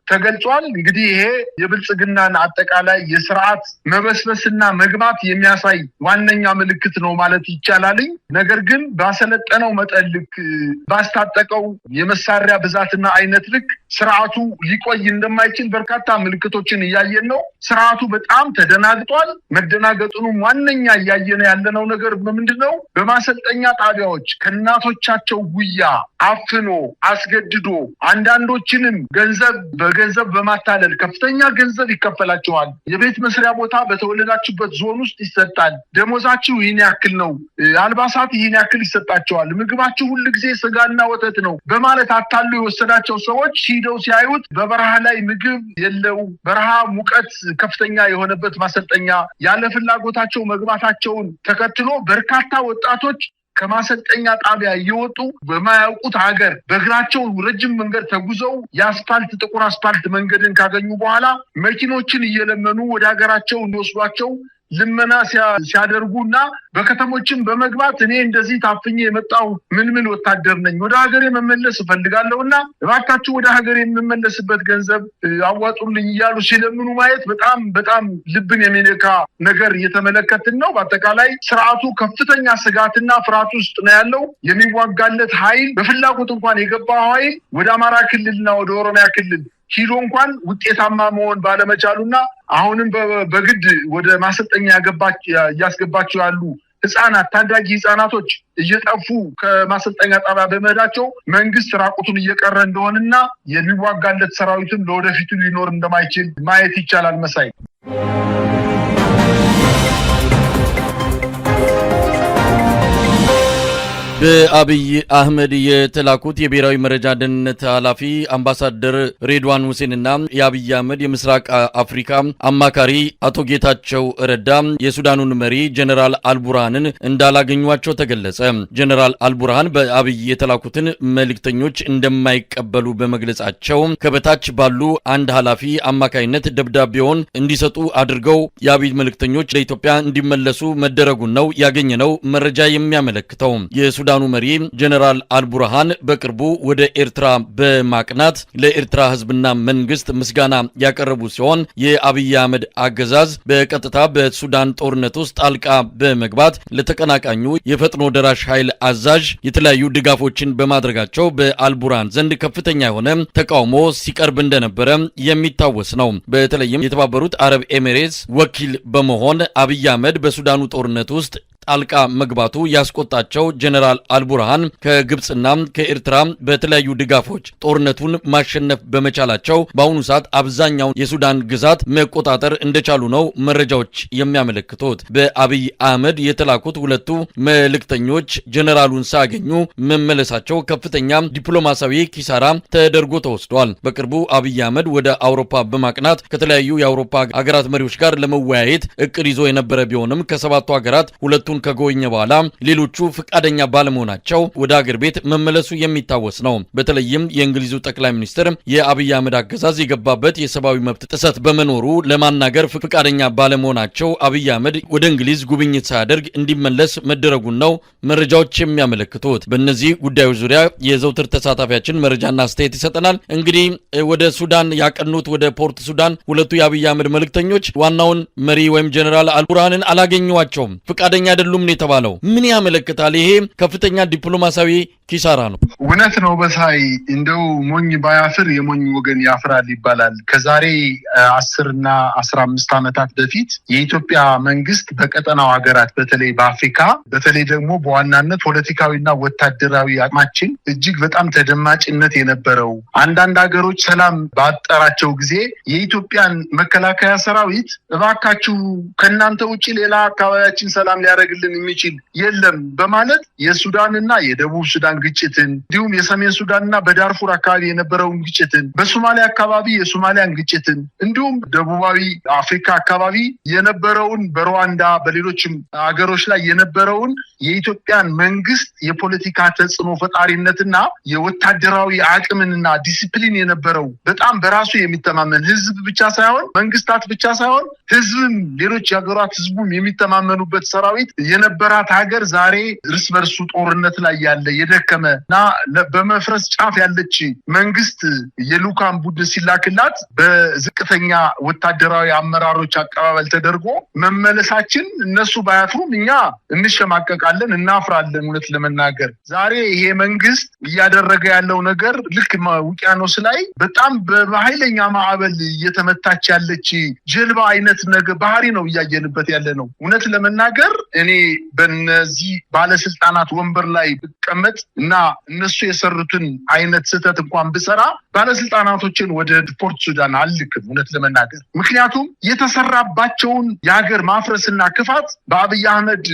ተገልጿል። እንግዲህ ይሄ የብልጽግናን አጠቃላይ የስርዓት መበስበስና መግባት የሚያሳይ ዋነኛ ምልክት ነው ማለት ይቻላል። ነገር ግን ባሰለጠነው መጠን ልክ ባስታጠቀው የመሳሪያ ብዛትና አይነት ልክ ስርዓቱ ሊቆይ እንደማይችል በርካታ ምልክቶችን እያየን ነው። ስርዓቱ በጣም ተደናግጧል። መደናገጡንም ዋነኛ እያየን ያለነው ነገር ምንድነው? በማሰልጠኛ ጣቢያዎች ከእናቶቻቸው ጉያ አፍኖ አስገድዶ አንዳንዶችንም በገንዘብ በማታለል ከፍተኛ ገንዘብ ይከፈላቸዋል። የቤት መስሪያ ቦታ በተወለዳችሁበት ዞን ውስጥ ይሰጣል። ደሞዛችሁ ይህን ያክል ነው። አልባሳት ይህን ያክል ይሰጣቸዋል። ምግባችሁ ሁሉ ጊዜ ስጋና ወተት ነው በማለት አታሉ የወሰዳቸው ሰዎች ሂደው ሲያዩት በበረሃ ላይ ምግብ የለው፣ በረሃ ሙቀት ከፍተኛ የሆነበት ማሰልጠኛ ያለ ፍላጎታቸው መግባታቸውን ተከትሎ በርካታ ወጣቶች ከማሰልጠኛ ጣቢያ እየወጡ በማያውቁት ሀገር በእግራቸው ረጅም መንገድ ተጉዘው የአስፓልት ጥቁር አስፓልት መንገድን ካገኙ በኋላ መኪኖችን እየለመኑ ወደ ሀገራቸው እንዲወስዷቸው ልመና ሲያደርጉና በከተሞችን በመግባት እኔ እንደዚህ ታፍኜ የመጣው ምን ወታደር ነኝ፣ ወደ ሀገሬ መመለስ እፈልጋለሁና እባካችሁ ወደ ሀገሬ የምመለስበት ገንዘብ አዋጡልኝ እያሉ ሲለምኑ ማየት በጣም ልብን የሚነካ ነገር እየተመለከትን ነው። በአጠቃላይ ስርዓቱ ከፍተኛ ስጋትና ፍርሃት ውስጥ ነው ያለው። የሚዋጋለት ኃይል በፍላጎት እንኳን የገባው ኃይል ወደ አማራ ክልልና ወደ ኦሮሚያ ክልል ሂዶ እንኳን ውጤታማ መሆን ባለመቻሉና አሁንም በግድ ወደ ማሰልጠኛ እያስገባቸው ያሉ ህፃናት ታዳጊ ህፃናቶች እየጠፉ ከማሰልጠኛ ጣቢያ በመሄዳቸው መንግስት ራቁቱን እየቀረ እንደሆነና የሚዋጋለት ሰራዊትም ለወደፊቱ ሊኖር እንደማይችል ማየት ይቻላል። መሳይ በአብይ አህመድ የተላኩት የብሔራዊ መረጃ ደህንነት ኃላፊ አምባሳደር ሬድዋን ሁሴንና የአብይ አህመድ የምስራቅ አፍሪካ አማካሪ አቶ ጌታቸው ረዳ የሱዳኑን መሪ ጀነራል አልቡርሃንን እንዳላገኟቸው ተገለጸ። ጀነራል አልቡርሃን በአብይ የተላኩትን መልእክተኞች እንደማይቀበሉ በመግለጻቸው ከበታች ባሉ አንድ ኃላፊ አማካይነት ደብዳቤውን እንዲሰጡ አድርገው የአብይ መልእክተኞች ለኢትዮጵያ እንዲመለሱ መደረጉን ነው ያገኘነው መረጃ የሚያመለክተው። የሱዳኑ መሪ ጀነራል አልቡርሃን በቅርቡ ወደ ኤርትራ በማቅናት ለኤርትራ ሕዝብና መንግስት ምስጋና ያቀረቡ ሲሆን የአብይ አህመድ አገዛዝ በቀጥታ በሱዳን ጦርነት ውስጥ ጣልቃ በመግባት ለተቀናቃኙ የፈጥኖ ደራሽ ኃይል አዛዥ የተለያዩ ድጋፎችን በማድረጋቸው በአልቡርሃን ዘንድ ከፍተኛ የሆነ ተቃውሞ ሲቀርብ እንደነበረ የሚታወስ ነው። በተለይም የተባበሩት አረብ ኤሚሬትስ ወኪል በመሆን አብይ አህመድ በሱዳኑ ጦርነት ውስጥ ጣልቃ መግባቱ ያስቆጣቸው ጀነራል አልቡርሃን ከግብጽና ከኤርትራ በተለያዩ ድጋፎች ጦርነቱን ማሸነፍ በመቻላቸው በአሁኑ ሰዓት አብዛኛውን የሱዳን ግዛት መቆጣጠር እንደቻሉ ነው መረጃዎች የሚያመለክቱት። በአብይ አህመድ የተላኩት ሁለቱ መልእክተኞች ጀነራሉን ሳያገኙ መመለሳቸው ከፍተኛ ዲፕሎማሲያዊ ኪሳራ ተደርጎ ተወስዷል። በቅርቡ አብይ አህመድ ወደ አውሮፓ በማቅናት ከተለያዩ የአውሮፓ ሀገራት መሪዎች ጋር ለመወያየት እቅድ ይዞ የነበረ ቢሆንም ከሰባቱ ሀገራት ሁለቱ ከጎኘ በኋላ ሌሎቹ ፍቃደኛ ባለመሆናቸው ወደ አገር ቤት መመለሱ የሚታወስ ነው። በተለይም የእንግሊዙ ጠቅላይ ሚኒስትር የአብይ አህመድ አገዛዝ የገባበት የሰብአዊ መብት ጥሰት በመኖሩ ለማናገር ፍቃደኛ ባለመሆናቸው አብይ አህመድ ወደ እንግሊዝ ጉብኝት ሳያደርግ እንዲመለስ መደረጉን ነው መረጃዎች የሚያመለክቱት። በእነዚህ ጉዳዮች ዙሪያ የዘውትር ተሳታፊያችን መረጃና አስተያየት ይሰጠናል። እንግዲህ ወደ ሱዳን ያቀኑት ወደ ፖርት ሱዳን ሁለቱ የአብይ አህመድ መልእክተኞች ዋናውን መሪ ወይም ጀነራል አልቡርሃንን አላገኟቸውም። ፍቃደኛ አይደሉም ነው የተባለው። ምን ያመለክታል? ይሄ ከፍተኛ ዲፕሎማሲያዊ ኪሳራ ነው። እውነት ነው በሳይ እንደው ሞኝ ባያፍር የሞኝ ወገን ያፍራል ይባላል። ከዛሬ 10 እና 15 ዓመታት በፊት የኢትዮጵያ መንግስት በቀጠናው ሀገራት በተለይ በአፍሪካ በተለይ ደግሞ በዋናነት ፖለቲካዊና ወታደራዊ አቅማችን እጅግ በጣም ተደማጭነት የነበረው አንዳንድ ሀገሮች ሰላም ባጠራቸው ጊዜ የኢትዮጵያን መከላከያ ሰራዊት እባካችሁ ከእናንተ ውጪ ሌላ አካባቢያችን ሰላም ሊያደርግልን የሚችል የለም በማለት የሱዳንና የደቡብ ሱዳን ግጭትን እንዲሁም የሰሜን ሱዳንና በዳርፉር አካባቢ የነበረውን ግጭትን በሶማሊያ አካባቢ የሶማሊያን ግጭትን እንዲሁም ደቡባዊ አፍሪካ አካባቢ የነበረውን በሩዋንዳ በሌሎችም ሀገሮች ላይ የነበረውን የኢትዮጵያን መንግስት የፖለቲካ ተጽዕኖ ፈጣሪነትና የወታደራዊ አቅምንና ዲሲፕሊን የነበረው በጣም በራሱ የሚተማመን ህዝብ ብቻ ሳይሆን መንግስታት ብቻ ሳይሆን ህዝብም ሌሎች የሀገራት ህዝቡም የሚተማመኑበት ሰራዊት የነበራት ሀገር ዛሬ እርስ በርሱ ጦርነት ላይ ያለ የደከመና በመፍረስ ጫፍ ያለች መንግስት የልኡካን ቡድን ሲላክላት በዝቅተኛ ወታደራዊ አመራሮች አቀባበል ተደርጎ መመለሳችን እነሱ ባያፍሩም እኛ እንሸማቀቃለን፣ እናፍራለን። እውነት ለመናገር ዛሬ ይሄ መንግስት እያደረገ ያለው ነገር ልክ ውቅያኖስ ላይ በጣም በኃይለኛ ማዕበል እየተመታች ያለች ጀልባ አይነት ነገር ባህሪ ነው እያየንበት ያለ ነው። እውነት ለመናገር እኔ በእነዚህ ባለስልጣናት ወንበር ላይ ብቀመጥ እና እነሱ የሰሩትን አይነት ስህተት እንኳን ብሰራ ባለስልጣናቶችን ወደ ፖርት ሱዳን አልልክም። እውነት ለመናገር ምክንያቱም የተሰራባቸውን የሀገር ማፍረስና ክፋት በአብይ አህመድ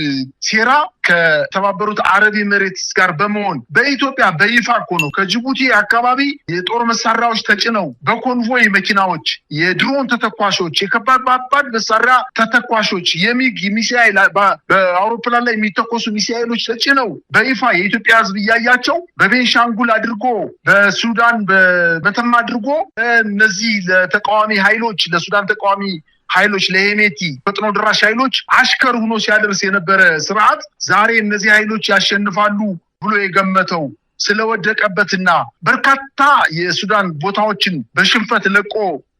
ሴራ ከተባበሩት አረብ ኤሚሬትስ ጋር በመሆን በኢትዮጵያ በይፋ እኮ ነው ከጅቡቲ አካባቢ የጦር መሳሪያዎች ተጭነው በኮንቮይ መኪናዎች የድሮን ተተኳሾች የከባድ መሳሪያ ተተኳሾች የሚግ ሚሳኤል በአውሮፕላን ላይ የሚተኮሱ ሚሳኤሎች ተጭነው በይፋ የኢትዮጵያ ህዝብ እያያቸው በቤንሻንጉል አድርጎ በሱዳን በመተማ አድርጎ እነዚህ ለተቃዋሚ ኃይሎች ለሱዳን ተቃዋሚ ኃይሎች ለሄሜቲ ፈጥኖ ድራሽ ኃይሎች አሽከር ሆኖ ሲያደርስ የነበረ ስርዓት ዛሬ እነዚህ ኃይሎች ያሸንፋሉ ብሎ የገመተው ስለወደቀበትና በርካታ የሱዳን ቦታዎችን በሽንፈት ለቆ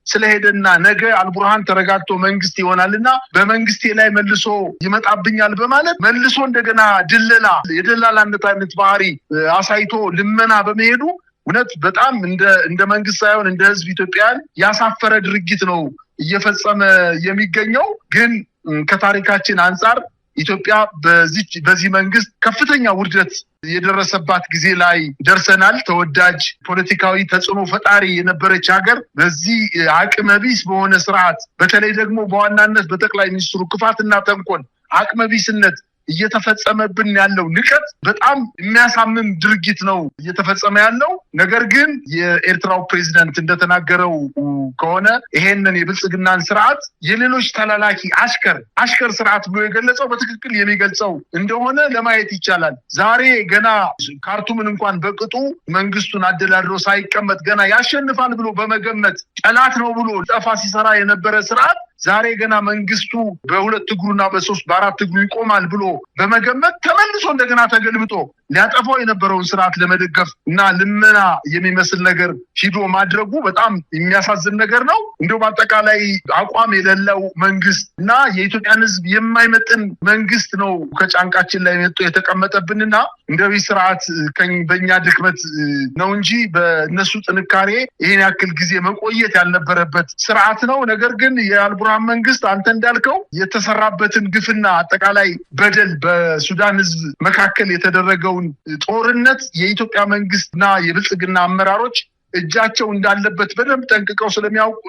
ስለሄደና ነገ አልቡርሃን ተረጋግቶ መንግስት ይሆናልና በመንግስቴ ላይ መልሶ ይመጣብኛል በማለት መልሶ እንደገና የደላላነት አይነት ባህሪ አሳይቶ ልመና በመሄዱ እውነት በጣም እንደ መንግስት ሳይሆን እንደ ህዝብ ኢትዮጵያን ያሳፈረ ድርጊት ነው እየፈጸመ የሚገኘው። ግን ከታሪካችን አንፃር ኢትዮጵያ በዚህ መንግስት ከፍተኛ ውርደት የደረሰባት ጊዜ ላይ ደርሰናል። ተወዳጅ ፖለቲካዊ ተጽዕኖ ፈጣሪ የነበረች ሀገር በዚህ አቅመቢስ በሆነ ስርዓት በተለይ ደግሞ በዋናነት በጠቅላይ ሚኒስትሩ ክፋትና ተንኮል አቅመቢስነት እየተፈጸመብን ያለው ንቀት በጣም የሚያሳምም ድርጊት ነው እየተፈጸመ ያለው። ነገር ግን የኤርትራው ፕሬዝዳንት እንደተናገረው ከሆነ ይሄንን የብልጽግናን ስርዓት የሌሎች ተላላኪ አሽከር ስርዓት ብሎ የገለጸው በትክክል የሚገልጸው እንደሆነ ለማየት ይቻላል። ዛሬ ገና ካርቱምን እንኳን በቅጡ መንግስቱን አደላድሮ ሳይቀመጥ ገና ያሸንፋል ብሎ በመገመት ጠላት ነው ብሎ ጠፋ ሲሰራ የነበረ ስርዓት ዛሬ ገና መንግስቱ በሁለት እግሩና በሶስት በአራት እግሩ ይቆማል ብሎ በመገመት ተመልሶ እንደገና ተገልብጦ ሊያጠፋው የነበረውን ስርዓት ለመደገፍ እና ልመና የሚመስል ነገር ሂዶ ማድረጉ በጣም የሚያሳዝን ነገር ነው። እንደው በአጠቃላይ አቋም የሌለው መንግስት እና የኢትዮጵያን ሕዝብ የማይመጥን መንግስት ነው ከጫንቃችን ላይ መጥቶ የተቀመጠብንና እንደዚህ ስርዓት በእኛ ድክመት ነው እንጂ በእነሱ ጥንካሬ ይሄን ያክል ጊዜ መቆየት ያልነበረበት ስርዓት ነው። ነገር ግን የአልቡርሃን መንግስት አንተ እንዳልከው የተሰራበትን ግፍና አጠቃላይ በደል በሱዳን ሕዝብ መካከል የተደረገውን ጦርነት የኢትዮጵያ መንግስትና የብልጽግና አመራሮች እጃቸው እንዳለበት በደንብ ጠንቅቀው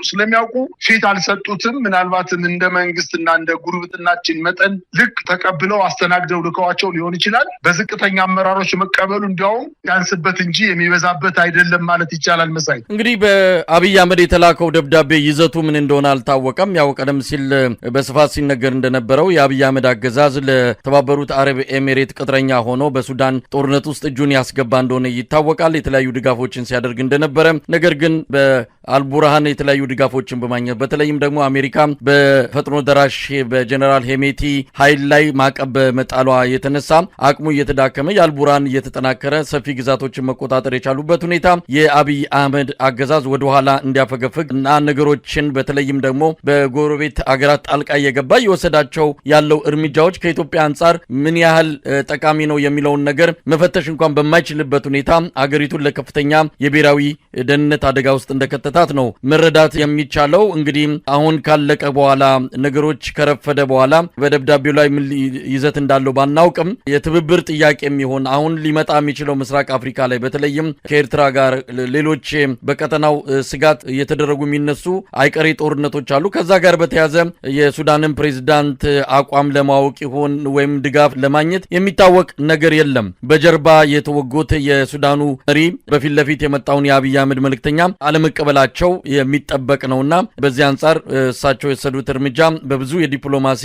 ስለሚያውቁ ፊት አልሰጡትም። ምናልባትም እንደ መንግስትና እንደ ጉርብትናችን መጠን ልክ ተቀብለው አስተናግደው ልከዋቸው ሊሆን ይችላል። በዝቅተኛ አመራሮች መቀበሉ እንዲያውም ያንስበት እንጂ የሚበዛበት አይደለም ማለት ይቻላል። መሳይ እንግዲህ በአብይ አህመድ የተላከው ደብዳቤ ይዘቱ ምን እንደሆነ አልታወቀም። ያው ቀደም ሲል በስፋት ሲነገር እንደነበረው የአብይ አህመድ አገዛዝ ለተባበሩት አረብ ኤሚሬት ቅጥረኛ ሆኖ በሱዳን ጦርነት ውስጥ እጁን ያስገባ እንደሆነ ይታወቃል። የተለያዩ ድጋፎችን ሲያደርግ እንደነበረ ነገር ግን በአልቡርሃን የተለያዩ ድጋፎችን በማግኘት በተለይም ደግሞ አሜሪካ በፈጥኖ ደራሽ በጀነራል ሄሜቲ ኃይል ላይ ማዕቀብ በመጣሏ የተነሳ አቅሙ እየተዳከመ የአልቡርሃን እየተጠናከረ ሰፊ ግዛቶችን መቆጣጠር የቻሉበት ሁኔታ የአብይ አህመድ አገዛዝ ወደኋላ እንዲያፈገፍግ እና ነገሮችን በተለይም ደግሞ በጎረቤት አገራት ጣልቃ እየገባ እየወሰዳቸው ያለው እርምጃዎች ከኢትዮጵያ አንጻር ምን ያህል ጠቃሚ ነው የሚለውን ነገር መፈተሽ እንኳን በማይችልበት ሁኔታ አገሪቱን ለከፍተኛ የብሔራዊ ደህንነት አደጋ ውስጥ እንደከተታት ነው መረዳት የሚቻለው። እንግዲህ አሁን ካለቀ በኋላ ነገሮች ከረፈደ በኋላ በደብዳቤው ላይ ምን ይዘት እንዳለው ባናውቅም የትብብር ጥያቄ የሚሆን አሁን ሊመጣ የሚችለው ምስራቅ አፍሪካ ላይ በተለይም ከኤርትራ ጋር ሌሎች በቀጠናው ስጋት እየተደረጉ የሚነሱ አይቀሬ ጦርነቶች አሉ። ከዛ ጋር በተያያዘ የሱዳንን ፕሬዝዳንት አቋም ለማወቅ ይሆን ወይም ድጋፍ ለማግኘት የሚታወቅ ነገር የለም። በጀርባ የተወጉት የሱዳኑ መሪ በፊት ለፊት የመጣውን የአብይ አህመድ መልእክተኛ አለመቀበላቸው የሚጠበቅ ነውና በዚህ አንጻር እሳቸው የሰዱት እርምጃ በብዙ የዲፕሎማሲ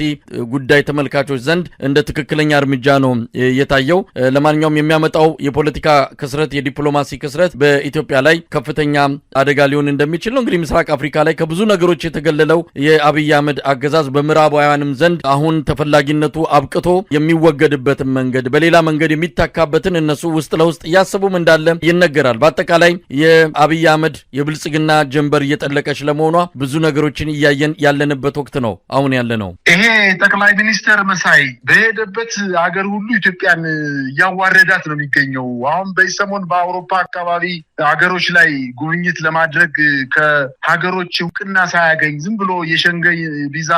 ጉዳይ ተመልካቾች ዘንድ እንደ ትክክለኛ እርምጃ ነው የታየው። ለማንኛውም የሚያመጣው የፖለቲካ ክስረት የዲፕሎማሲ ክስረት በኢትዮጵያ ላይ ከፍተኛ አደጋ ሊሆን እንደሚችል ነው። እንግዲህ ምስራቅ አፍሪካ ላይ ከብዙ ነገሮች የተገለለው የአብይ አህመድ አገዛዝ በምዕራባውያንም ዘንድ አሁን ተፈላጊነቱ አብቅቶ የሚወገድበትን መንገድ በሌላ መንገድ የሚታካበትን እነሱ ውስጥ ለውስጥ እያሰቡም እንዳለ ይነገራል። በአጠቃላይ የአብይ አህመድ የብልጽግና ጀንበር እየጠለቀች ለመሆኗ ብዙ ነገሮችን እያየን ያለንበት ወቅት ነው አሁን ያለ ነው። ይሄ ጠቅላይ ሚኒስትር መሳይ በሄደበት ሀገር ሁሉ ኢትዮጵያን እያዋረዳት ነው የሚገኘው። አሁን በሰሞን በአውሮፓ አካባቢ ሀገሮች ላይ ጉብኝት ለማድረግ ከሀገሮች እውቅና ሳያገኝ ዝም ብሎ የሸንገን ቪዛ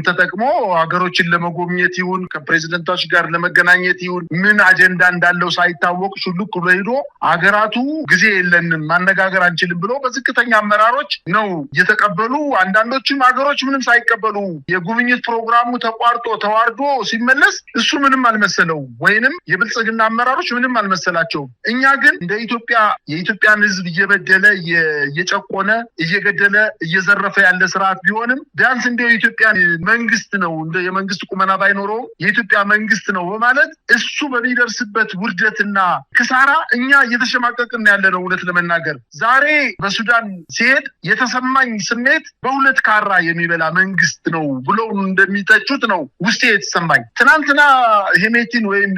ተጠቅሞ ሀገሮችን ለመጎብኘት ይሁን ከፕሬዝደንቶች ጋር ለመገናኘት ይሁን ምን አጀንዳ እንዳለው ሳይታወቅ ሹልክ ብሎ ሄዶ ሀገራቱ ጊዜ የለንም ማነጋገር አንችልም ብሎ በዝቅተኛ አመራሮች ነው እየተቀበሉ። አንዳንዶችም ሀገሮች ምንም ሳይቀበሉ የጉብኝት ፕሮግራሙ ተቋርጦ ተዋርዶ ሲመለስ እሱ ምንም አልመሰለው ወይንም የብልጽግና አመራሮች ምንም አልመሰላቸው። እኛ ግን እንደ ኢትዮጵያ የኢትዮጵያን ሕዝብ እየበደለ እየጨቆነ እየገደለ እየዘረፈ ያለ ስርዓት ቢሆንም ቢያንስ እንደ ኢትዮጵያን መንግስት ነው እንደ የመንግስት ቁመና ባይኖረው የኢትዮጵያ መንግስት ነው በማለት እሱ በሚደርስበት ውርደትና ክሳራ እኛ እየተሸማቀቅን ያለ ነው። እውነት ለመናገር ዛሬ በሱዳን ሲሄድ የተሰማኝ ስሜት በሁለት ካራ የሚበላ መንግስት ነው ብሎ እንደሚተቹት ነው ውስጤ የተሰማኝ። ትናንትና ሄሜቲን ወይም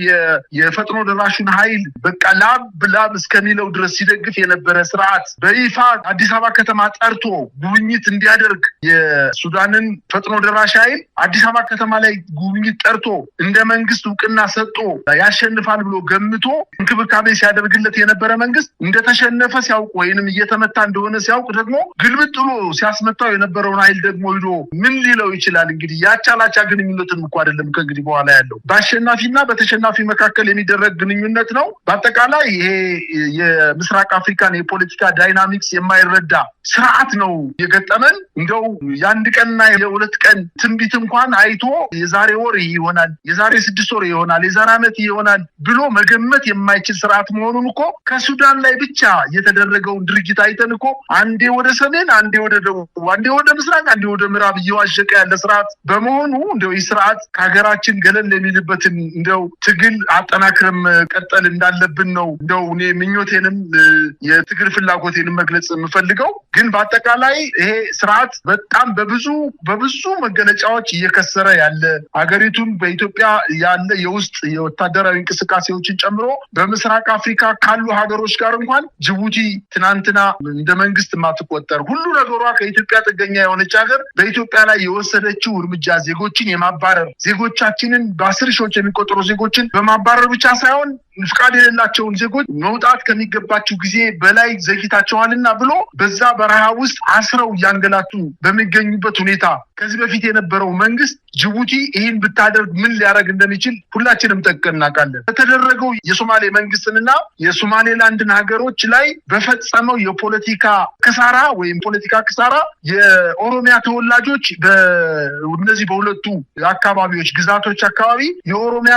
የፈጥኖ ደራሹን ኃይል በቃ ላብ እስከሚለው ድረስ ሲደግፍ የነበረ ስርዓት በይፋ አዲስ አበባ ከተማ ጠርቶ ጉብኝት እንዲያደርግ የሱዳንን ፈጥኖ ደራሽ ኃይል አዲስ አበባ ከተማ ላይ ጉብኝት ጠርቶ እንደ መንግስት እውቅና ሰጥቶ ያሸንፋል ብሎ ገምቶ እንክብካቤ ሲያደርግለት የነበረ መንግስት እንደተሸነፈ ሲያውቅ ወይንም እየተመታ እንደሆነ ሲያውቅ ደግሞ ግልብጥ ብሎ ሲያስመታው የነበረውን ኃይል ደግሞ ሄዶ ምን ሊለው ይችላል? እንግዲህ ያቻላቻ ግንኙነትን እኮ አይደለም ከእንግዲህ በኋላ ያለው በአሸናፊና በተሸናፊ መካከል የሚደረግ ግንኙነት ነው። በአጠቃላይ ይሄ የምስራቅ አፍሪካን የፖለቲካ ዳይናሚክስ የማይረዳ ስርዓት ነው የገጠመን። እንደው የአንድ ቀንና የሁለት ቀን ትንቢት እንኳን አይቶ የዛሬ ወር ይሆናል፣ የዛሬ 6 ወር ይሆናል፣ የዛሬ ዓመት ይሆናል ብሎ መገመት የማይችል ስርዓት መሆኑን እኮ ከሱዳን ላይ ብቻ የተደረገውን ድርጊት አይተን እኮ አንዴ ወደ ሰሜን፣ አንዴ ወደ ደቡብ፣ አንዴ ወደ ምስራቅ፣ አንዴ ወደ ምዕራብ እየዋዠቀ ያለ ስርዓት በመሆኑ እንደው ይህ ስርዓት ከሀገራችን ገለል የሚልበትን እንደው ትግል አጠናክረም ቀጠል እንዳለብን ነው እንደው እኔ ምኞቴንም የትግል ፍላጎቴንም መግለጽ የምፈልገው። ግን በአጠቃላይ ይሄ ስርዓት በጣም በብዙ መገለጫዎች እየከሰረ ያለ ሀገሪቱን በኢትዮጵያ ያለ የውስጥ የወታደራዊ እንቅስቃሴዎችን ጨምሮ በምስራቅ አፍሪካ ካሉ ሀገሮች ጋር እንኳን ጅቡቲ ትናንትና እንደ መንግስት የማትቆጠር ሁሉ ነገሯ ከኢትዮጵያ ጥገኛ የሆነች ሀገር በኢትዮጵያ ላይ የወሰደችው እርምጃ ዜጎችን የማባረር ዜጎቻችንን በ10 ሺዎች የሚቆጠሩ ዜጎችን በማባረር ብቻ ሳይሆን ፍቃድ የሌላቸውን ዜጎች መውጣት ከሚገባቸው ጊዜ በላይ ዘግይታቸዋልና ብሎ በዛ በረሃ ውስጥ አስረው እያንገላቱ በሚገኙበት ሁኔታ ከዚህ በፊት የነበረው መንግስት ጅቡቲ ይህን ብታደርግ ምን ሊያደርግ እንደሚችል ሁላችንም ጠንቅቀን እናውቃለን። በተደረገው የሶማሌ መንግስትንና የሶማሌላንድን ሀገሮች ላይ በፈጸመው የፖለቲካ ክሳራ ወይም ፖለቲካ ክሳራ የኦሮሚያ ተወላጆች በእነዚህ በሁለቱ አካባቢዎች ግዛቶች አካባቢ የኦሮሚያ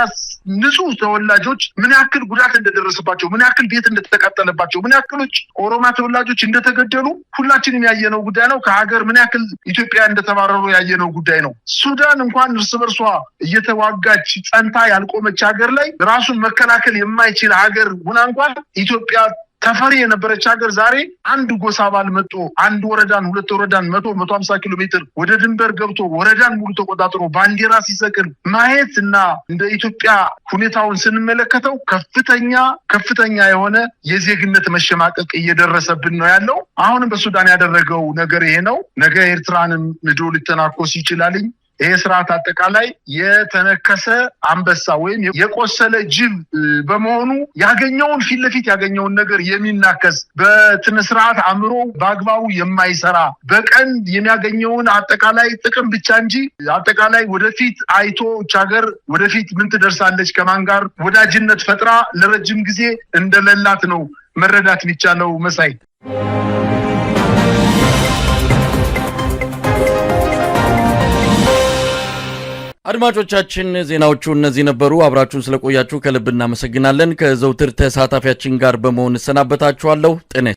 ንጹህ ተወላጆች ምን ያክል ጉዳት እንደደረሰባቸው፣ ምን ያክል ቤት እንደተቃጠለባቸው፣ ምን ያክሎች ኦሮሚያ ተወላጆች እንደተገደሉ ሁላችንም ያየነው ጉዳይ ነው። ከሀገር ምን ያክል ኢትዮጵያ እንደተባረሩ ያየነው ጉዳይ ነው። ሱዳን እንኳን እርስ በርሷ እየተዋጋች ጸንታ ያልቆመች ሀገር ላይ ራሱን መከላከል የማይችል ሀገር ሆና እንኳን ኢትዮጵያ ተፈሪ የነበረች ሀገር ዛሬ አንድ ጎሳ አባል መጥቶ አንድ ወረዳን 2 ወረዳን 150 ኪሎ ሜትር ወደ ድንበር ገብቶ ወረዳን ሙሉ ተቆጣጥሮ ባንዲራ ሲሰቅል ማየት እና እንደ ኢትዮጵያ ሁኔታውን ስንመለከተው ከፍተኛ የሆነ የዜግነት መሸማቀቅ እየደረሰብን ነው ያለው። አሁንም በሱዳን ያደረገው ነገር ይሄ ነው። ነገ ኤርትራንም ምድሮ ሊተናኮስ ይችላልኝ። ይሄ ስርዓት አጠቃላይ የተነከሰ አንበሳ ወይም የቆሰለ ጅብ በመሆኑ ያገኘውን ፊት ለፊት ያገኘውን ነገር የሚናከስ በትነ ስርዓት አእምሮ በአግባቡ የማይሰራ በቀን የሚያገኘውን አጠቃላይ ጥቅም ብቻ እንጂ አጠቃላይ ወደፊት አይቶ ሀገር ወደፊት ምን ትደርሳለች ከማን ጋር ወዳጅነት ፈጥራ ለረጅም ጊዜ እንደሌላት ነው መረዳት የሚቻለው። መሳይ አድማጮቻችን ዜናዎቹ እነዚህ ነበሩ። አብራችሁን ስለቆያችሁ ከልብ እናመሰግናለን። ከዘውትር ተሳታፊያችን ጋር በመሆን እሰናበታችኋለሁ። ጤና